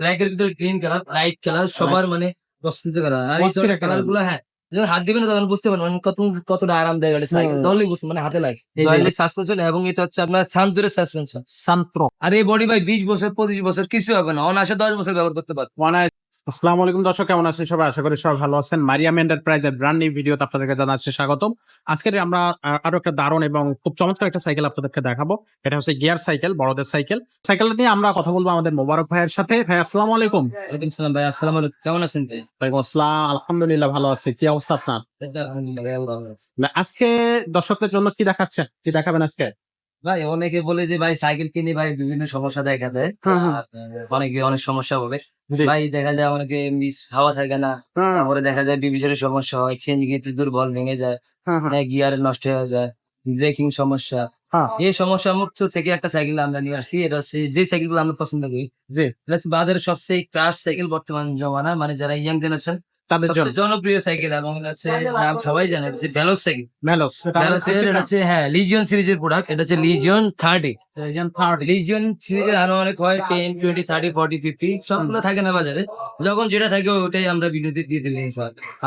Black এর ভিতরে green colour, light colour সবার মানে পছন্দ করা। আর এই অস্থির একটা কালার গুলো হ্যাঁ, যখন হাত দিবেন না তখন বুঝতে পারবেন মানে কতটা আরামদায়ক একটা সাইকেল। তাহলেই বুঝতে মানে হাতে লাগে। এই যে জয়েন্টলি সাসপেনশন এবং এটা হচ্ছে আপনার সানজুরের সাসপেনশন। সানপ্রো আর এই বডি ভাই 20 বছর 25 বছর কিছু হবে না, অনায়াসে 10 বছর ব্যবহার করতে পারবে। আসসালামু আলাইকুম দর্শক, কেমন আছেন সবাই? আশা করি সবাই ভালো আছেন। মারিয়াম এন্টারপ্রাইজের ব্র্যান্ড নিউ ভিডিওতে আপনাদেরকে জানাচ্ছি স্বাগতম। আজকের আমরা আরো একটা দারুণ এবং খুব চমৎকার একটা সাইকেল আপনাদেরকে দেখাবো। এটা হচ্ছে গিয়ার সাইকেল, বড়দের সাইকেল। সাইকেলটা নিয়ে আমরা কথা বলবো আমাদের মোবারক ভাইয়ের সাথে। ভাই আসসালামু আলাইকুম। ওয়ালাইকুম সালাম ভাই, আসসালামু আলাইকুম, কেমন আছেন ভাই? ওয়ালাইকুম আসসালাম, আলহামদুলিল্লাহ ভালো আছি। কি অবস্থা আপনার? আলহামদুলিল্লাহ ভাই, আল্লাহ ভালো আছে। আজকে দর্শকদের জন্য কি দেখাচ্ছেন, কি দেখাবেন আজকে? ভাই অনেকে বলে যে ভাই সাইকেল কিনে ভাই বিভিন্ন সমস্যা দেখা দেয়। আর অনেকে অনেক সমস্যা হবে জি। ভাই, দেখা যায় অনেকে মিস হাওয়া থাকে না, তারপরে দেখা যায় বিবিসের সমস্যা হয়, চেঞ্জিং এর দুর্বল ভেঙে যায়, গিয়ার নষ্ট হয়ে যায়, ব্রেকিং সমস্যা। এই সমস্যা মুক্ত থেকে একটা সাইকেল আমরা নিয়ে আসছি। এটা হচ্ছে যে সাইকেল গুলো আমরা পছন্দ করি, জি, এটা হচ্ছে বাজারের সবচেয়ে ক্রাশ সাইকেল বর্তমান জমানা, মানে যারা ইয়াং জেনারেশন তাদের জন্য সবচেয়ে জনপ্রিয় সাইকেল। এবং এটা হচ্ছে নাম সবাই জানে, যে ভেলোস সাইকেল। মেলোস। এটা হচ্ছে হ্যাঁ লিজিয়ন সিরিজের প্রোডাক্ট। এটা হচ্ছে লিজিয়ন 30। লিজিয়ন সিরিজের আরো অনেক হয়, 10, 20, 30, 40, 50 সবগুলো থাকে না বাজারে। যখন যেটা থাকে ওটাই আমরা বিনোদন দিয়ে দিলে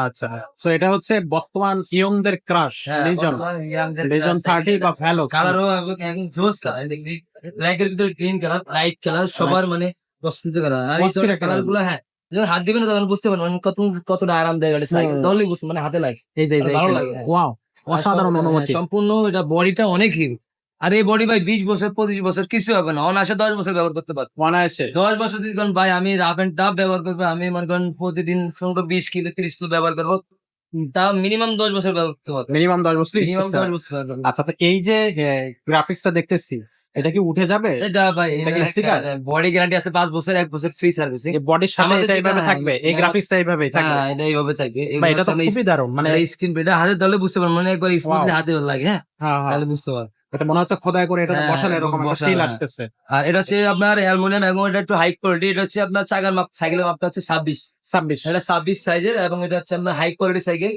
আচ্ছা, তো এটা হচ্ছে বর্তমান ইয়ংদের ক্রাশ লিজন, লিজন 30 বা ভ্যালোস। কালারও একদম জোস কালার, দেখবি ব্ল্যাক এর ভিতরে গ্রিন কালার, লাইট কালার সবার মানে পছন্দ করা। আর এই অস্থির কালার গুলো হ্যাঁ, যখন হাত দিবেন না তখন বুঝতে পারবেন মানে কতটা আরামদায়ক একটা সাইকেল। তাহলেই বুঝতে মানে হাতে লাগে, এই যে ভালো লাগে। ওয়াও, অসাধারণ অনুভূতি। সম্পূর্ণ এটা বডিটা অনেক হিউজ। আর এই বডি ভাই 20 বছর 25 বছর কিছু হবে না, অনায়াসে 10 বছর ব্যবহার করতে পারবে। অনায়াসে 10 বছর যদি কোন ভাই আমি রাফ এন্ড টাফ ব্যবহার করবো, আমি মনে করেন প্রতিদিন 20 কিলো 30 কিলো ব্যবহার করবো, তা মিনিমাম 10 বছর ব্যবহার করতে পারবে। মিনিমাম 10 বছর use মিনিমাম করতে 10 হবে। বছর ব্যবহার করবে। আচ্ছা, তো এই যে গ্রাফিক্সটা দেখতেছি, এটা কি উঠে যাবে? এটা ভাই এটা কি sticker? বডি গ্যারান্টি আছে 5 বছর, 1 বছর ফ্রি সার্ভিসিং। এই বডির সাথে আমাদের এটা যেটা এইভাবে থাকবে, এই গ্রাফিক্সটা এইভাবেই থাকবে। হ্যাঁ এটা এইভাবে থাকবে। বা এটা তো খুবই দারুণ, মানে স্ক্রিন এটা হাতে ধরলে বুঝতে পারবেন, মানে একবার স্মুথলি Wow. হাতে লাগে। হ্যাঁ হ্যাঁ হ্যাঁ, তাহলে বুঝতে পারবেন। এটা মনে হচ্ছে খোদাই করে এটা হ্যাঁ, বসালে এরকম একটা বসানো, ফিল হ্যাঁ। আসতেছে। আর এটা হচ্ছে আপনার অ্যালুমিনিয়াম এবং এটা একটু হাই কোয়ালিটি। এটা হচ্ছে আপনার চাকার মাপ, সাইকেলের মাপটা হচ্ছে 26। 26 এটা 26 সাইজের এবং এটা হচ্ছে আপনার হাই কোয়ালিটি সাইকেল।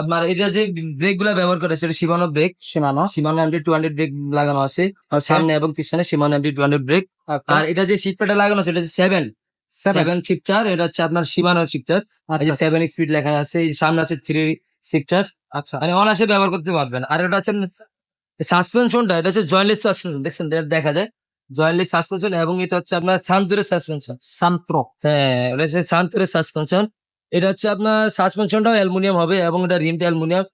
আপনার এটা যে ব্রেক গুলা ব্যবহার করে সেটা শিমানো ব্রেক, সীমানো। শিমানো MT-200 ব্রেক লাগানো আছে সামনে এবং পিছনে, শিমানো MT-200 ব্রেক। আর এটা যে সিট প্যাডে লাগানো আছে এটা হচ্ছে 7 শিফটার। এটা হচ্ছে আপনার শিমানো শিফটার। এই যে 7 স্পিড লেখা আছে, এই সামনে আছে 3 শিফটার। আচ্ছা, মানে অনায়াসে ব্যবহার করতে পারবেন। আর এটা হচ্ছে সাসপেনশনটা, এটা হচ্ছে জয়েন্টলেস সাসপেনশন, দেখছেন দেখা যায় জয়েন্টলেস সাসপেনশন এবং এটা হচ্ছে আপনার সানজুরের সাসপেনশন। সানপ্রো। হ্যাঁ এটা হচ্ছে সানজুরের সাসপেনশন। এটা হচ্ছে আপনার সাসপেনশনটাও অ্যালুমিনিয়াম হবে এবং এটা রিমটা অ্যালুমিনিয়াম।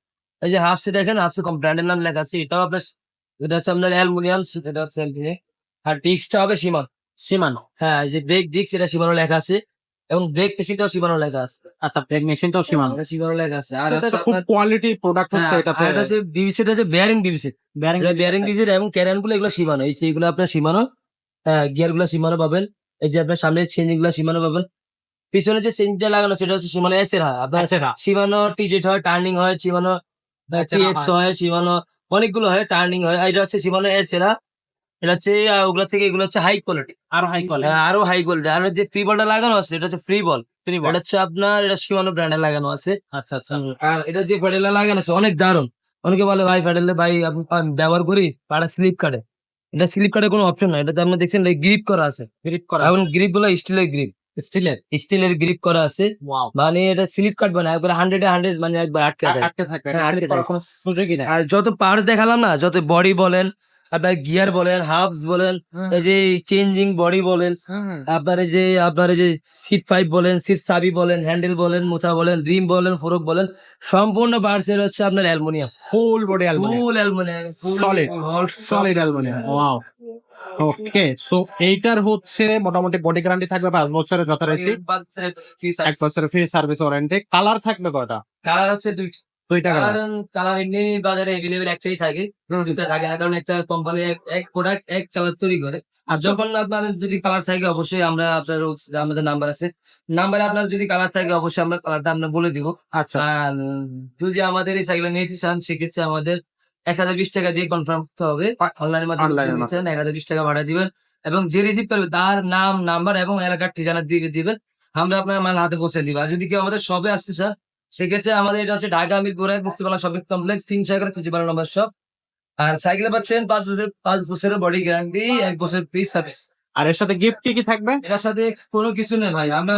এই যে হাফসে দেখেন, হাফসে কম ব্র্যান্ডের নাম লেখা আছে, এটাও আপনার এটা হচ্ছে আপনার অ্যালুমিনিয়াম। এটা হচ্ছে অ্যালুমিনিয়াম। আর ডিস্কটা হবে সীমান। সীমানো। হ্যাঁ এই যে ব্রেক ডিস্ক এটা সীমানো লেখা আছে এবং ব্রেক পেশিটাও সীমানো লেখা আছে। আচ্ছা, ব্রেক মেশিনটাও সীমানো। এটা সীমানো লেখা আছে। আর এটা হচ্ছে খুব আপনার কোয়ালিটি প্রোডাক্ট হচ্ছে হ্যাঁ, এটাতে। আর এটা হচ্ছে বিবিসি, এটা হচ্ছে বেয়ারিং বিবিসি। এটা বেয়ারিং ডিজিট এবং ক্যারেন গুলো এগুলো সীমানো। এই যে এগুলো আপনার সীমানো, গিয়ার গুলো সীমানো পাবেন। এই যে আপনার সামনে চেঞ্জিং গুলো সীমানো পাবেন। পিছনে যে চেঞ্জটা লাগানো সেটা হচ্ছে সীমানো এসের হয়। আপনার আচ্ছা, সীমানো টিজেট হয়, টার্নিং হয়, সীমানো টিএক্স হয়, সীমানো অনেকগুলো হয়, টার্নিং হয়। আর এটা হচ্ছে সীমানো এসেরা। এটা হচ্ছে ওগুলা থেকে এগুলো হচ্ছে হাই কোয়ালিটি, আরো হাই কোয়ালিটি। আরো হাই কোয়ালিটি। আর যে ফ্রি বলটা লাগানো আছে এটা হচ্ছে ফ্রি বল। এটা হচ্ছে আপনার এটা সীমানো ব্র্যান্ডে লাগানো আছে। আচ্ছা আচ্ছা, আর এটা যে প্যাডেলটা লাগানো আছে অনেক দারুণ। অনেকে বলে ভাই প্যাডেলে ভাই আমি ব্যবহার করি পাড়া স্লিপ কাটে। এটা স্লিপ কাটে কোনো অপশন নাই, এটাতে আপনি দেখছেন গ্রিপ করা আছে। গ্রিপ করা এবং গ্রিপ গুলো স্টিলের গ্রিপ, স্টিলের। স্টিলের গ্রিপ করা আছে। ওয়াও, মানে এটা স্লিপ কাটবে না, একবার 100 মানে একবার আটকে যায়। আটকে থাকবে, হ্যাঁ, আটকে স্লিপ করার থাকে। কোনো সুযোগই নাই। আর যত পার্টস দেখালাম না, যত বডি বলেন, আপনার গিয়ার বলেন, হাবস বলেন, এই যে চেঞ্জিং বডি বলেন, আপনার এই যে সিট পাইপ বলেন, সিট চাবি বলেন, হ্যান্ডেল বলেন, মোছা বলেন, রিম বলেন, ফোরক বলেন, সম্পূর্ণ পার্টস এর হচ্ছে আপনার aluminium, full body aluminium, full aluminium, solid aluminium. Wow, okay. So এইটার হচ্ছে মোটামুটি বডি গ্যারান্টি থাকবে 5 বছরের যথারীতি, 1 বছরের ফ্রি সার্ভিস ওয়ারেন্টি। কালার থাকবে কয়টা? কালার হচ্ছে দুইটা কালার। কালার এমনি বাজারে এভেলেবেল একটাই থাকে, দুটা থাকে না, কারণ একটা কোম্পানি এক প্রোডাক্ট এক কালার তৈরি করে। আর যখন আপনার যদি কালার থাকে অবশ্যই আমরা আপনার আমাদের নাম্বার আছে, নাম্বারে আপনার যদি কালার থাকে অবশ্যই আমরা কালারটা আমরা বলে দিব। আচ্ছা, আর যদি আমাদের এই সাইকেল নিতে চান সেক্ষেত্রে আমাদের 1020 টাকা দিয়ে কনফার্ম করতে হবে। অনলাইনের মাধ্যমে নিচ্ছেন 1020 টাকা ভাড়া দিবেন এবং যে রিসিভ করবে তার নাম, নাম্বার এবং এলাকার ঠিকানা দিয়ে দিবেন, আমরা আপনার মাল হাতে পৌঁছে দিব। আর যদি কেউ আমাদের শপে আসতে চান সেক্ষেত্রে আমাদের এটা হচ্ছে ঢাকা মিরপুর 1 মুক্তিপালা শপিং কমপ্লেক্স 311 নম্বর শপ। আর সাইকেলে পাচ্ছেন 5 বছরের বডি গ্যারান্টি, 1 বছর ফ্রি সার্ভিস। আর এর সাথে গিফট কি কি থাকবে? এটার সাথে কোনো কিছু নেই ভাই, আমরা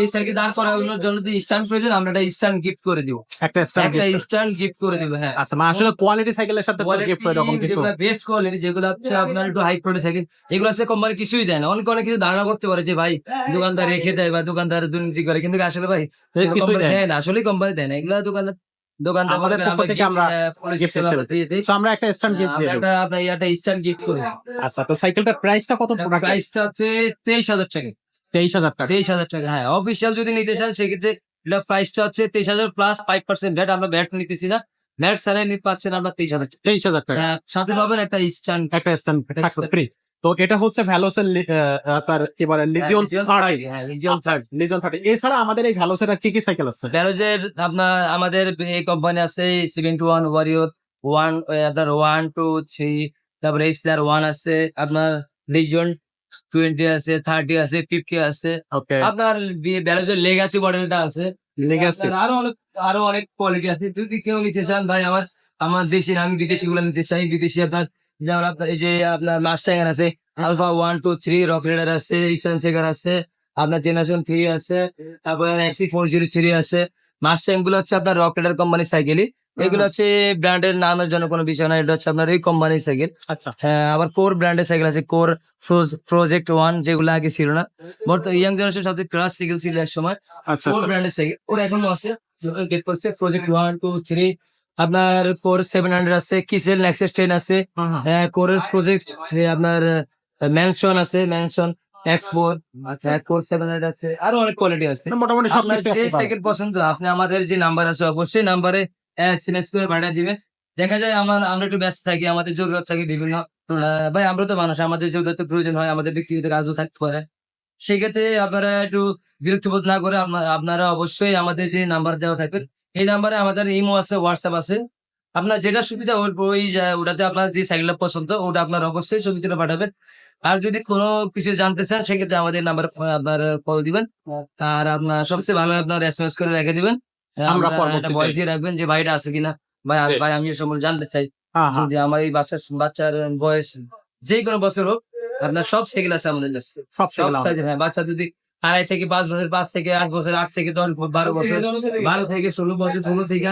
এই সাইকেল দাঁড় করানোর জন্য যদি স্ট্যান্ড প্রয়োজন আমরা একটা স্ট্যান্ড গিফট করে দিব, একটা স্ট্যান্ড একটা স্ট্যান্ড গিফট করে দিব। হ্যাঁ, আচ্ছা, মানে আসলে কোয়ালিটি সাইকেলের সাথে তো গিফট এরকম কিছু? যেগুলো বেস্ট কোয়ালিটি, যেগুলো হচ্ছে আপনার একটু হাই কোয়ালিটি সাইকেল, এগুলো হচ্ছে কোম্পানি কিছুই দেয় না। অনেক অনেক কিছু ধারণা করতে পারে যে ভাই দোকানদার রেখে দেয় বা দোকানদার দুর্নীতি করে, কিন্তু আসলে ভাই কিছুই কোম্পানি দেয় না। দেয় না, আসলে কোম্পানি দেয় না এগুলা। দোকানদার আমাদের মনে করেন পক্ষ থেকে আমরা gift হিসেবে দিয়ে দিই। তো আমরা একটা স্ট্যান্ড গিফট দিয়ে দেবো। আপনার একটা স্ট্যান্ড গিফট করে দিই। আচ্ছা, তো সাইকেলটার প্রাইসটা কত? প্রাইসটা হচ্ছে 23,000 টাকা। 23,000 টাকা। 23,000 টাকা, হ্যাঁ। অফিসিয়াল যদি নিতে চান সেক্ষেত্রে এটা প্রাইসটা হচ্ছে 23,000 প্লাস 5% ভ্যাট। আমরা ভ্যাট নিতেছি না, ভ্যাট ছাড়াই নিতে পাচ্ছেন আমরা 23,000 টাকা। 23,000 টাকা সাথে পাবেন একটা স্ট্যান্ড। একটা স্ট্যান্ড একটা থাকবে stand। ফ্রি। তো এটা হচ্ছে ভ্যালোসের তার কি বলে লিজিয়ন 30। হ্যাঁ, লিজিয়ন 30। লিজিয়ন 30 এছাড়া আমাদের এই ভ্যালোসের আর কি কি সাইকেল আছে? ব্যারোজের আপনার আমাদের এই কোম্পানি আছে 71 ওয়ারিয়র 1, আপনার 1 2 3, তারপরে স্টার 1 আছে, আপনার লিজিয়ন 20 আছে, 30 আছে, 50 আছে। ওকে, আপনার ব্যারোজের লেগাসি মডেলটা আছে। লিগ্যাসি। আপনার আরো অনেক কোয়ালিটি আছে। যদি কেউ নিতে চান ভাই, আমার দেশি না, আমি বিদেশি গুলো নিতে চাই। বিদেশি আপনার যেমন আপনার এই যে আপনার মাস্টাইগার আছে, আলফা 1 2 3, রক রাইডার আছে, ইস্টার্ন সেগার আছে, আপনার জেনারেশন 3 আছে, তারপরে এক্সি 403 আছে। মাস্টাইং গুলো হচ্ছে আপনার রক রাইডার কোম্পানির সাইকেলই। এগুলো হচ্ছে ব্র্যান্ডের নামের জন্য কোনো বিষয় না, এটা হচ্ছে আপনার এই কোম্পানির সাইকেল। আচ্ছা, হ্যাঁ, আবার কোর ব্র্যান্ডের সাইকেল আছে, কোর প্রজেক্ট 1, যেগুলো আগে ছিল না। বর্তমানে ইয়াং জেনারেশন সবচেয়ে ক্লাস সাইকেল ছিল এক সময়, আচ্ছা, কোর ব্র্যান্ডের সাইকেল। ওর এখনো আছে, গেট করছে প্রজেক্ট 1 2 3। আপনার কোর 700 আছে, কিসেল নেক্সাস 10 আছে, কোরের প্রজেক্ট আপনার ম্যানশন আছে, ম্যানশন X4, কোর 700 আছে, আরো অনেক কোয়ালিটি আছে। মোটামুটি আপনার সবকিছু যে সাইকেল পছন্দ, আপনি আমাদের যে নাম্বার আছে অবশ্যই নাম্বারে এসএমএস করে পাঠিয়ে দিবেন। দেখা যায় আমরা একটু ব্যস্ত থাকি, আমাদের জরুরত থাকে বিভিন্ন। ভাই আমরা তো মানুষ, আমাদের জরুরত প্রয়োজন হয়, আমাদের ব্যক্তিগত কাজও থাকতে পারে। সেক্ষেত্রে আপনারা একটু বিরক্তিবোধ না করে আপনারা অবশ্যই আমাদের যে নাম্বার দেওয়া থাকবে এই নাম্বারে আমাদের ইমো আছে, হোয়াটসঅ্যাপ আছে। আপনার যেটা সুবিধা ওটাতে আপনার যে সাইকেলটা পছন্দ ওটা আপনার অবশ্যই ছবি তুলে পাঠাবেন। আর যদি কোনো কিছু জানতে চান সেক্ষেত্রে আমাদের নাম্বার আপনার কল দিবেন। আর আপনার সবচেয়ে ভালো আপনার এসএমএস করে রেখে দিবেন। আমরা একটা পরবর্তীতে ভয়েস দিয়ে রাখবেন যে ভাইটা আছে কিনা, ভাই আমি এ সম্বন্ধে জানতে চাই। হ্যাঁ, হ্যাঁ, যদি আমার এই বাচ্চার বয়স যে কোনো বছর হোক, আপনার সব সাইকেল আছে আমাদের কাছে, সব সব সাইকেল সাইজের। হ্যাঁ, বাচ্চা যদি 2.5 থেকে 5 বছর, 5 থেকে 8 বছর, 8 থেকে 10 12 বছর, 12 থেকে 16 বছর, 16 থেকে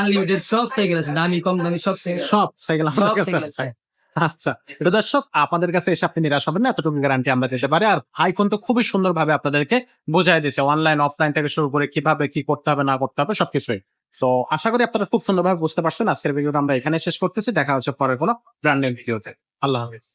আনলিমিটেড সব সাইকেল আছে, দামি কম দামি সব সাইকেল। সব সাইকেল আমাদের সব কাছে সাইকেল আছে। আছে। আচ্ছা, তো দর্শক আপনাদের কাছে এসে আপনি নিরাশ হবেন না, এতটুকু গ্যারান্টি আমরা দিতে পারি। আর আইফোন তো খুবই সুন্দরভাবে আপনাদেরকে বোঝাই দিয়েছে, অনলাইন অফলাইন থেকে শুরু করে কিভাবে কি করতে হবে না করতে হবে সবকিছুই। তো আশা করি আপনারা খুব সুন্দরভাবে বুঝতে পারছেন। আজকের ভিডিওটা আমরা এখানে শেষ করতেছি, দেখা হচ্ছে পরের কোনো ব্র্যান্ড নিউ ভিডিওতে। আল্লাহ হাফেজ।